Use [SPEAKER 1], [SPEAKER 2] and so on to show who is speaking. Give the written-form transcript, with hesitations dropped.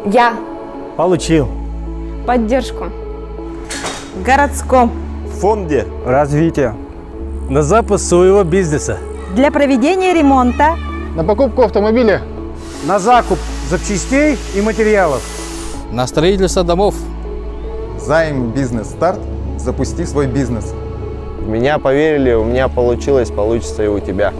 [SPEAKER 1] Я.
[SPEAKER 2] Получил.
[SPEAKER 1] Поддержку.
[SPEAKER 3] В городском.
[SPEAKER 4] В фонде.
[SPEAKER 2] Развитие. На запуск своего бизнеса.
[SPEAKER 3] Для проведения ремонта.
[SPEAKER 5] На покупку автомобиля.
[SPEAKER 2] На закуп запчастей и материалов.
[SPEAKER 6] На строительство домов.
[SPEAKER 4] Займ «Бизнес-старт». Запусти свой бизнес.
[SPEAKER 7] В меня поверили, у меня получилось, получится и у тебя.